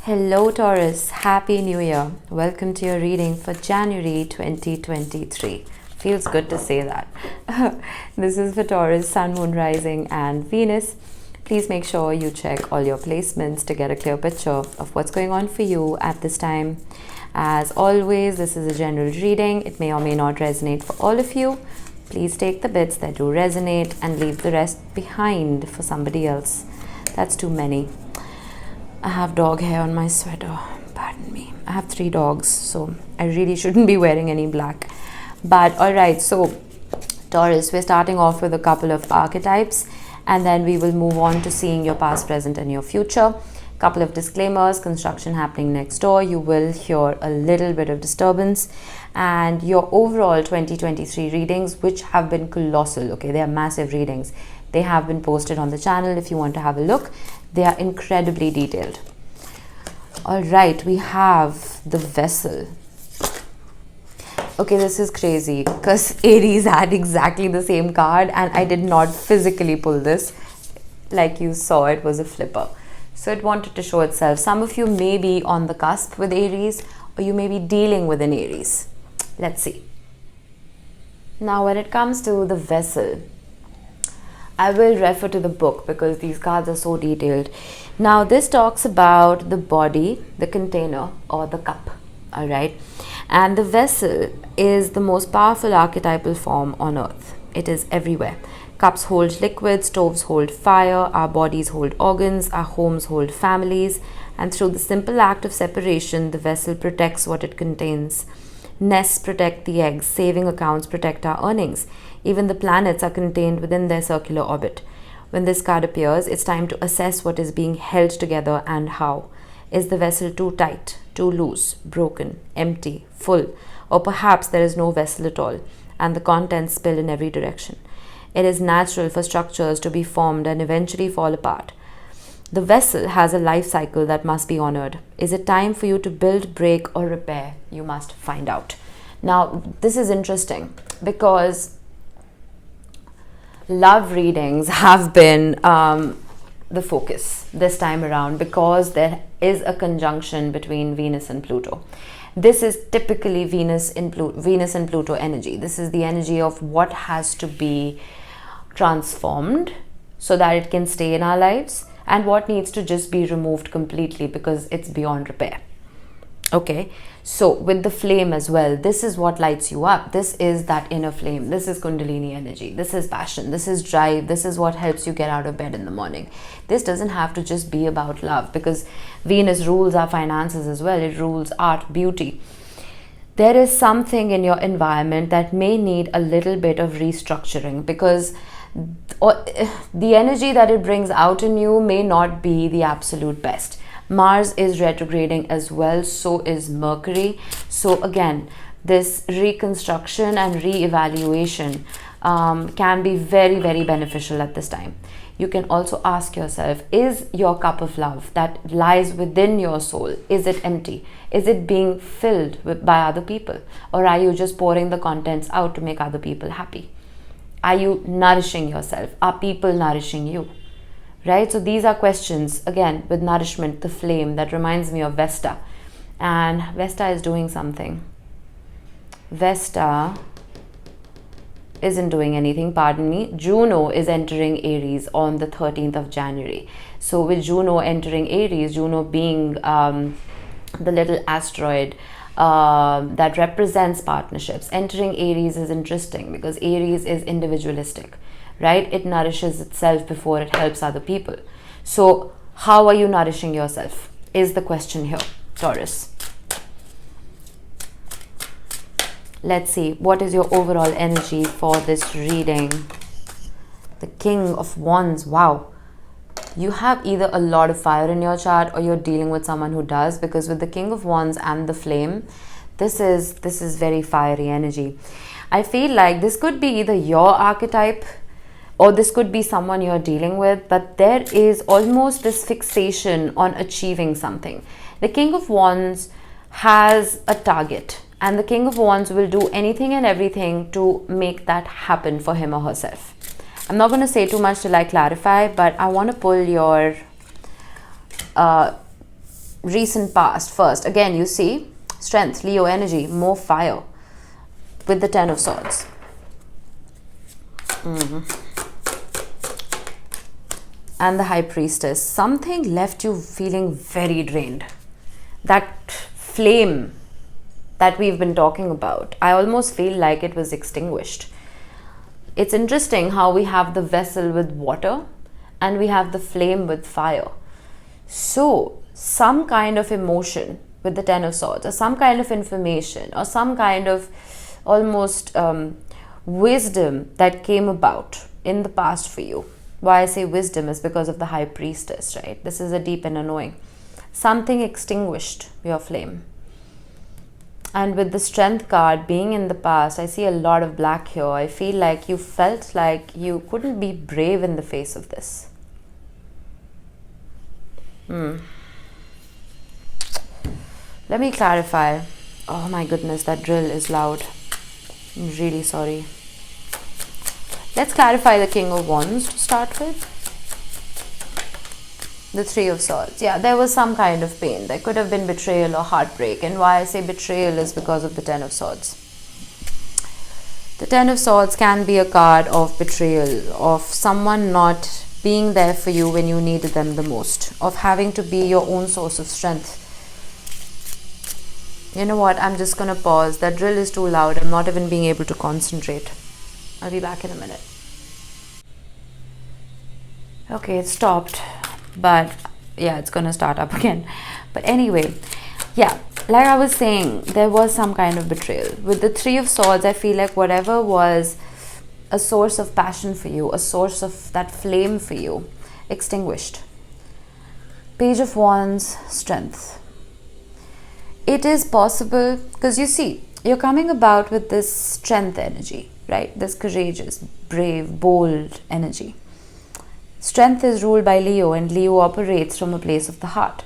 Hello Taurus, Happy New Year. Welcome to your reading for January 2023. Feels good to say that. This is for Taurus, Sun, Moon, Rising and Venus. Please make sure you check all your placements to get a clear picture of what's going on for you at this time. As always, this is a general reading. It may or may not resonate for all of you. Please take the bits that do resonate and leave the rest behind for somebody else. That's too many. I have dog hair on my sweater, pardon me. I have 3 dogs, so I really shouldn't be wearing any black. But alright, so Taurus, we're starting off with a couple of archetypes and then we will move on to seeing your past, present and your future. Couple of disclaimers: construction happening next door. You will hear a little bit of disturbance, and your overall 2023 readings, which have been colossal, okay, they are massive readings. They have been posted on the channel if you want to have a look. They are incredibly detailed. All right, we have the Vessel. Okay, this is crazy because Aries had exactly the same card and I did not physically pull this. Like you saw, it was a flipper. So it wanted to show itself. Some of you may be on the cusp with Aries, or you may be dealing with an Aries. Let's see. Now, when it comes to the Vessel, I will refer to the book because these cards are so detailed. Now, this talks about the body, the container or the cup, all right? And the vessel is the most powerful archetypal form on earth. It is everywhere. Cups hold liquid, stoves hold fire, our bodies hold organs, our homes hold families, and through the simple act of separation, the vessel protects what it contains. Nests protect the eggs, saving accounts protect our earnings. Even the planets are contained within their circular orbit. When this card appears, it's time to assess what is being held together and how. Is the vessel too tight, too loose, broken, empty, full, or perhaps there is no vessel at all, and the contents spill in every direction? It is natural for structures to be formed and eventually fall apart. The vessel has a life cycle that must be honored. Is it time for you to build, break, or repair? You must find out. Now, this is interesting because love readings have been the focus this time around because there is a conjunction between Venus and Pluto. This is typically Venus and Pluto energy. This is the energy of what has to be transformed so that it can stay in our lives, and what needs to just be removed completely because it's beyond repair. Okay, so with the flame as well, this is what lights you up. This is that inner flame. This is Kundalini energy. This is passion. This is drive. This is what helps you get out of bed in the morning. This doesn't have to just be about love because Venus rules our finances as well. It rules art, beauty. There is something in your environment that may need a little bit of restructuring because the energy that it brings out in you may not be the absolute best. Mars is retrograding as well, so is Mercury. So again, this reconstruction and re-evaluation can be very, very beneficial at this time. You can also ask yourself, is your cup of love that lies within your soul, is it empty? Is it being filled by other people? Or are you just pouring the contents out to make other people happy? Are you nourishing yourself? Are people nourishing you? Right? So these are questions, again, with nourishment, the flame, that reminds me of Vesta. And Vesta is doing something. Vesta isn't doing anything, pardon me. Juno is entering Aries on the 13th of January. So with Juno entering Aries, Juno being the little asteroid that represents partnerships, entering Aries is interesting because Aries is individualistic. Right? It nourishes itself before it helps other people. So how are you nourishing yourself is the question here, Taurus. Let's see, what is your overall energy for this reading? The King of Wands. Wow. You have either a lot of fire in your chart or you're dealing with someone who does, because with the King of Wands and the flame, this is very fiery energy. I feel like this could be either your archetype or this could be someone you're dealing with, but there is almost this fixation on achieving something. The King of Wands has a target, and the King of Wands will do anything and everything to make that happen for him or herself. I'm not going to say too much till I clarify, but I want to pull your recent past first. Again, you see strength, Leo energy, more fire with the Ten of Swords. And the High Priestess. Something left you feeling very drained. That flame that we've been talking about, I almost feel like it was extinguished. It's interesting how we have the vessel with water and we have the flame with fire. So some kind of emotion with the Ten of Swords, or some kind of information, or some kind of almost wisdom that came about in the past for you. Why I say wisdom is because of the High Priestess, right? This is a deep inner knowing. Something extinguished your flame. And with the Strength card being in the past, I see a lot of black here. I feel like you felt like you couldn't be brave in the face of this. Let me clarify. Oh my goodness, that drill is loud. I'm really sorry. Let's clarify the King of Wands to start with. The Three of Swords. Yeah, there was some kind of pain. There could have been betrayal or heartbreak. And why I say betrayal is because of the Ten of Swords. The Ten of Swords can be a card of betrayal, of someone not being there for you when you needed them the most, of having to be your own source of strength. You know what? I'm just going to pause. That drill is too loud. I'm not even being able to concentrate. I'll be back in a minute. Okay, it stopped. But yeah, it's going to start up again. But anyway, yeah, like I was saying, there was some kind of betrayal. With the Three of Swords, I feel like whatever was a source of passion for you, a source of that flame for you, extinguished. Page of Wands, strength. It is possible, because you see, you're coming about with this strength energy, right? This courageous, brave, bold energy. Strength is ruled by Leo, and Leo operates from a place of the heart.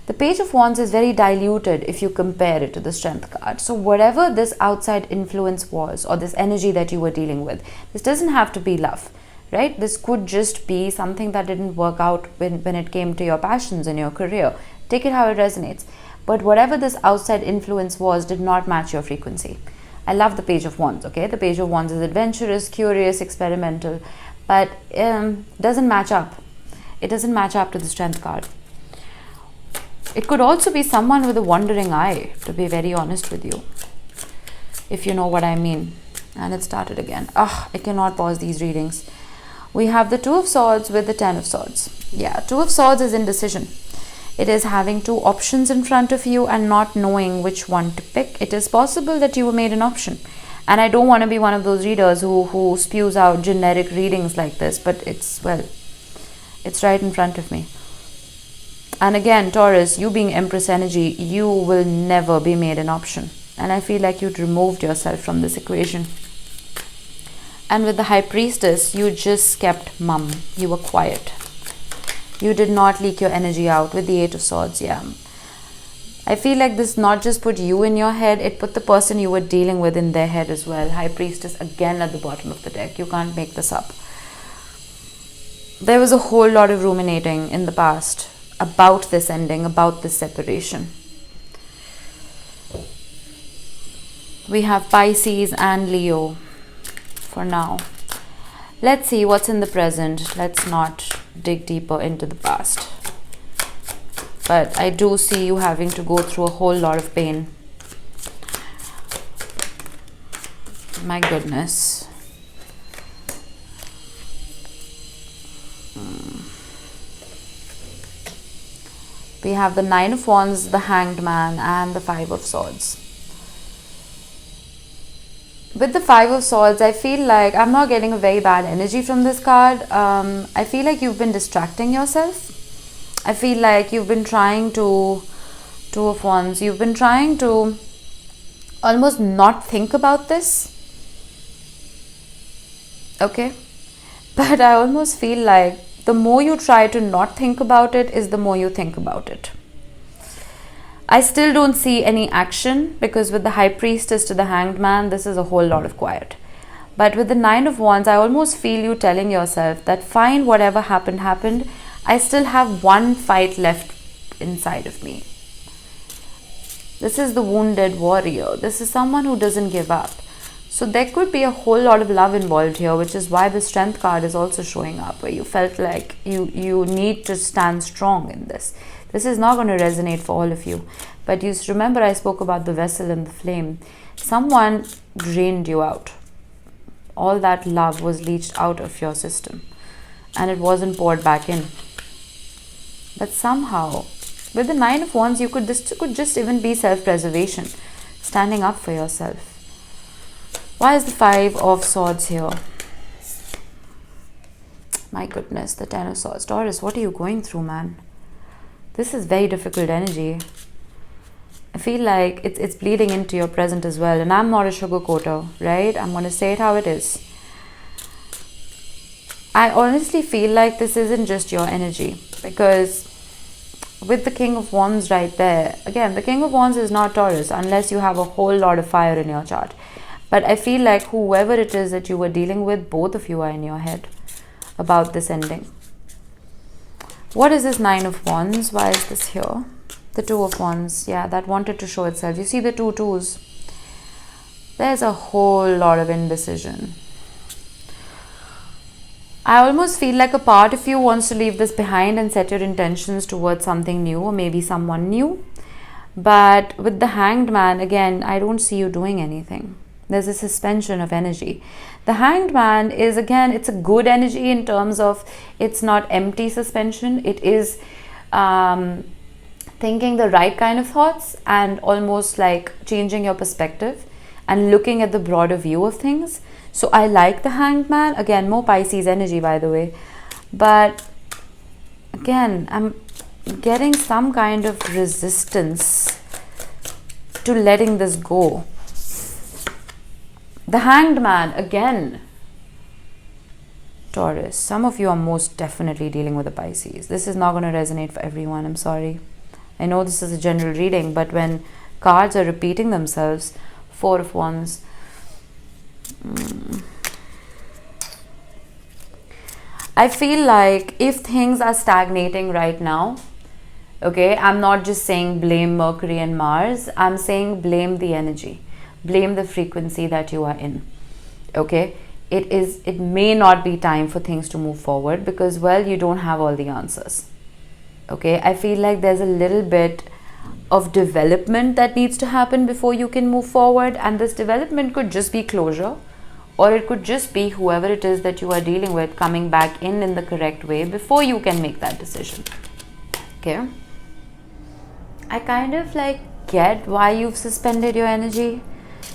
The Page of Wands is very diluted if you compare it to the Strength card. So whatever this outside influence was, or this energy that you were dealing with, this doesn't have to be love, right? This could just be something that didn't work out when it came to your passions in your career. Take it how it resonates. But whatever this outside influence was did not match your frequency. I love the Page of Wands, okay? The Page of Wands is adventurous, curious, experimental, but doesn't match up. It doesn't match up to the Strength card. It could also be someone with a wandering eye, to be very honest with you, if you know what I mean. And it started again. I cannot pause these readings. We have the Two of Swords with the Ten of Swords. Yeah, Two of Swords is indecision. It is having two options in front of you and not knowing which one to pick. It is possible that you were made an option. And I don't want to be one of those readers who spews out generic readings like this, but it's right in front of me. And again, Taurus, you being Empress energy, you will never be made an option. And I feel like you'd removed yourself from this equation. And with the High Priestess, you just kept mum. You were quiet. You did not leak your energy out with the Eight of Swords, yeah. I feel like this not just put you in your head, it put the person you were dealing with in their head as well. High Priestess again at the bottom of the deck. You can't make this up. There was a whole lot of ruminating in the past about this ending, about this separation. We have Pisces and Leo for now. Let's see what's in the present. Let's not dig deeper into the past. But I do see you having to go through a whole lot of pain. My goodness. We have the Nine of Wands, the Hanged Man, and the Five of Swords. With the Five of Swords, I feel like I'm not getting a very bad energy from this card. I feel like you've been distracting yourself. I feel like you've been trying to, Two of Wands, you've been trying to almost not think about this. Okay? But I almost feel like the more you try to not think about it is the more you think about it. I still don't see any action, because with the High Priestess to the Hanged Man, this is a whole lot of quiet. But with the Nine of Wands, I almost feel you telling yourself that fine, whatever happened, happened. I still have one fight left inside of me. This is the wounded warrior. This is someone who doesn't give up. So there could be a whole lot of love involved here, which is why the strength card is also showing up, where you felt like you need to stand strong in this. This is not going to resonate for all of you. But you remember I spoke about the vessel and the flame. Someone drained you out. All that love was leached out of your system. And it wasn't poured back in. But somehow, with the 9 of Wands, this could just even be self-preservation. Standing up for yourself. Why is the 5 of Swords here? My goodness, the 10 of Swords. Taurus, what are you going through, man? This is very difficult energy. I feel like it's bleeding into your present as well. And I'm not a sugarcoater, right? I'm going to say it how it is. I honestly feel like this isn't just your energy. Because with the King of Wands right there, again, the King of Wands is not Taurus unless you have a whole lot of fire in your chart. But I feel like whoever it is that you were dealing with, both of you are in your head about this ending. What is this 9 of Wands? Why is this here? The 2 of Wands. Yeah, that wanted to show itself. You see the 2 twos. There's a whole lot of indecision. I almost feel like a part of you wants to leave this behind and set your intentions towards something new or maybe someone new. But with the Hanged Man, again, I don't see you doing anything. There's a suspension of energy. The Hanged Man is, again, it's a good energy in terms of it's not empty suspension. It is thinking the right kind of thoughts and almost like changing your perspective and looking at the broader view of things. So I like the Hanged Man. Again, more Pisces energy, by the way. But again, I'm getting some kind of resistance to letting this go. The Hanged Man, again, Taurus. Some of you are most definitely dealing with a Pisces. This is not going to resonate for everyone. I'm sorry. I know this is a general reading, but when cards are repeating themselves, 4 of Wands. I feel like if things are stagnating right now, okay, I'm not just saying blame Mercury and Mars. I'm saying blame the energy. Blame the frequency that you are in. Okay, it may not be time for things to move forward because, well, you don't have all the answers. Okay, I feel like there's a little bit of development that needs to happen before you can move forward, and this development could just be closure, or it could just be whoever it is that you are dealing with coming back in the correct way before you can make that decision. Okay, I kind of like get why you've suspended your energy.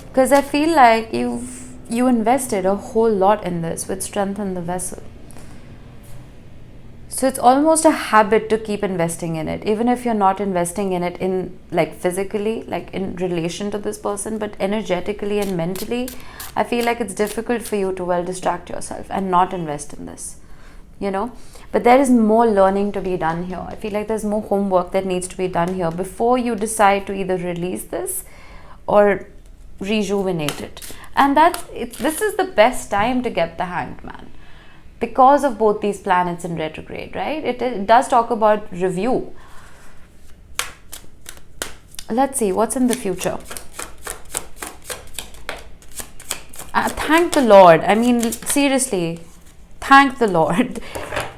Because I feel like you invested a whole lot in this with Strengthen the Vessel. So it's almost a habit to keep investing in it. Even if you're not investing in it in like physically, like in relation to this person, but energetically and mentally, I feel like it's difficult for you to well distract yourself and not invest in this, you know. But there is more learning to be done here. I feel like there's more homework that needs to be done here before you decide to either release this or rejuvenate it. And this is the best time to get the Hanged Man because of both these planets in retrograde, right? It does talk about review. Let's see what's in the future. Thank the Lord. I mean, seriously, thank the Lord.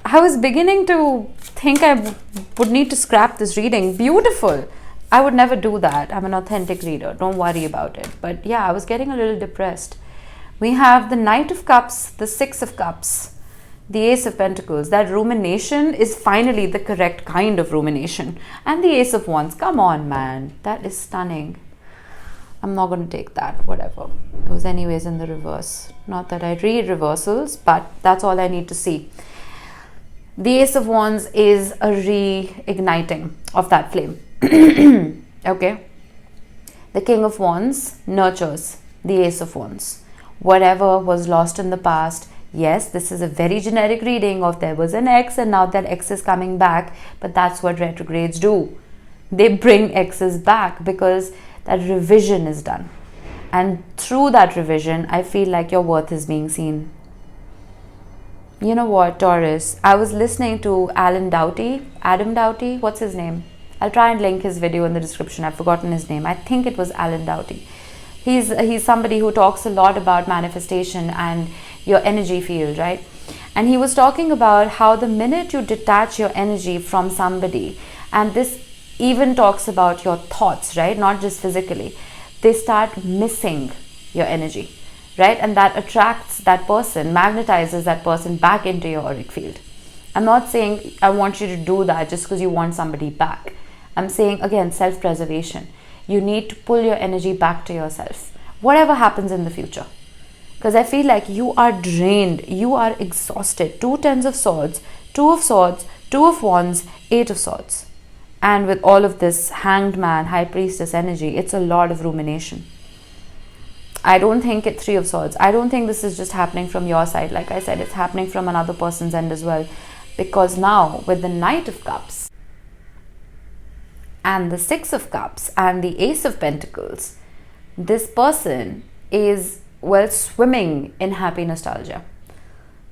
I was beginning to think I would need to scrap this reading. Beautiful. I would never do that. I'm an authentic reader. Don't worry about it. But yeah, I was getting a little depressed. We have the Knight of Cups, the 6 of Cups, the Ace of Pentacles. That rumination is finally the correct kind of rumination. And the Ace of Wands. Come on, man. That is stunning. I'm not going to take that. Whatever. It was anyways in the reverse. Not that I read reversals, but that's all I need to see. The Ace of Wands is a reigniting of that flame. Okay, the King of Wands nurtures the Ace of Wands. Whatever was lost in the past, yes, this is a very generic reading of there was an ex and now that ex is coming back, but that's what retrogrades do. They bring exes back because that revision is done, and through that revision I feel like your worth is being seen. You know what, Taurus, I was listening to Adam Doughty, what's his name? I'll try and link his video in the description. I've forgotten his name. I think it was Alan Doughty. He's somebody who talks a lot about manifestation and your energy field, right? And he was talking about how the minute you detach your energy from somebody, and this even talks about your thoughts, right? Not just physically, they start missing your energy, right? And that attracts that person, magnetizes that person back into your auric field. I'm not saying I want you to do that just because you want somebody back. I'm saying, again, self-preservation. You need to pull your energy back to yourself, whatever happens in the future. Because I feel like you are drained, you are exhausted. 2 Tens of Swords, 2 of Swords, 2 of Wands, 8 of Swords. And with all of this Hanged Man, High Priestess energy, it's a lot of rumination. I don't think it's 3 of Swords. I don't think this is just happening from your side. Like I said, it's happening from another person's end as well. Because now with the Knight of Cups and the 6 of Cups and the Ace of Pentacles, this person is, well, swimming in happy nostalgia.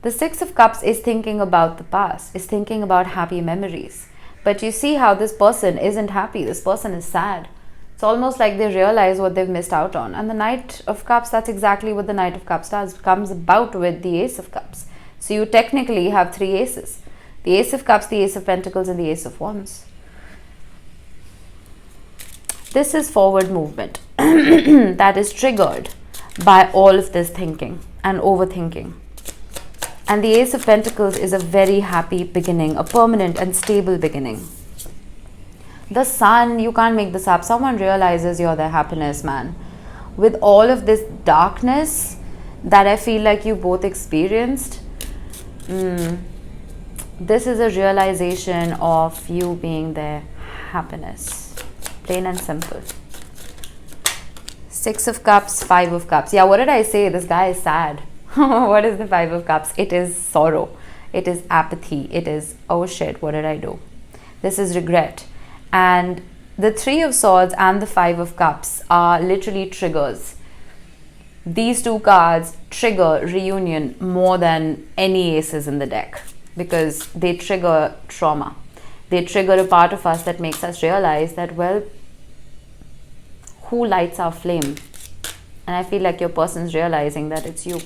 The 6 of Cups is thinking about the past, is thinking about happy memories. But you see how this person isn't happy. This person is sad. It's almost like they realize what they've missed out on. And the Knight of Cups, that's exactly what the Knight of Cups does. Comes about with the Ace of Cups. So you technically have 3 aces. The Ace of Cups, the Ace of Pentacles, and the Ace of Wands. This is forward movement that is triggered by all of this thinking and overthinking. And the Ace of Pentacles is a very happy beginning, a permanent and stable beginning. The Sun, you can't make this up. Someone realizes you're their happiness, man. With all of this darkness that I feel like you both experienced, this is a realization of you being their happiness. Plain and simple. 6 of Cups, 5 of Cups. Yeah, what did I say? This guy is sad. What is the 5 of Cups? It is sorrow. It is apathy. It is, oh shit, what did I do? This is regret. And the 3 of Swords and the 5 of Cups are literally triggers. These 2 cards trigger reunion more than any aces in the deck because they trigger trauma. They trigger a part of us that makes us realize that, well, who lights our flame? And I feel like your person's realizing that it's you.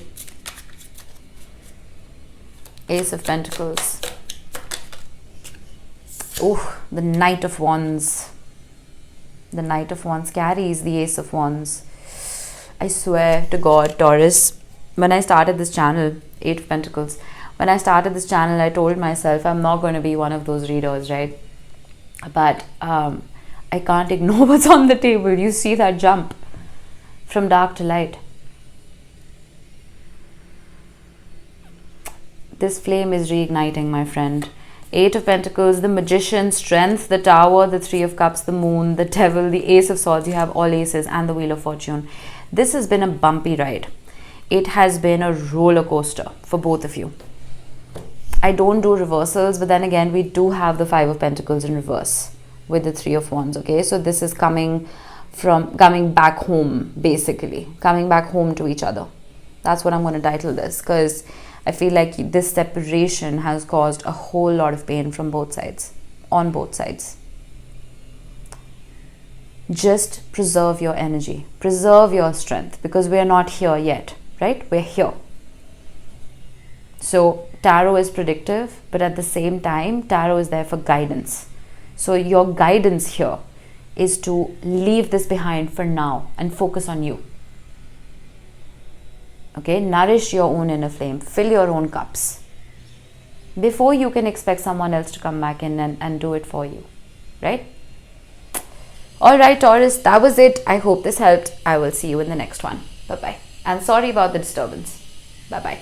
Ace of Pentacles. Oh, the Knight of Wands. The Knight of Wands carries the Ace of Wands. I swear to God, Taurus, when I started this channel, 8 of Pentacles, when I started this channel, I told myself I'm not going to be one of those readers, right? But I can't ignore what's on the table. You see that jump from dark to light. This flame is reigniting, my friend. 8 of Pentacles, the Magician, Strength, the Tower, the 3 of Cups, the Moon, the Devil, the Ace of Swords. You have all aces and the Wheel of Fortune. This has been a bumpy ride. It has been a roller coaster for both of you. I don't do reversals, but then again, we do have the 5 of Pentacles in reverse with the 3 of Wands, okay? So this is coming back home, basically. Coming back home to each other. That's what I'm going to title this, because I feel like this separation has caused a whole lot of pain from both sides, on both sides. Just preserve your energy, preserve your strength, because we are not here yet, right? We're here. So tarot is predictive, but at the same time, tarot is there for guidance. So your guidance here is to leave this behind for now and focus on you. Okay, nourish your own inner flame, fill your own cups before you can expect someone else to come back in and do it for you, right? All right, Taurus, that was it. I hope this helped. I will see you in the next one. Bye-bye. And sorry about the disturbance. Bye-bye.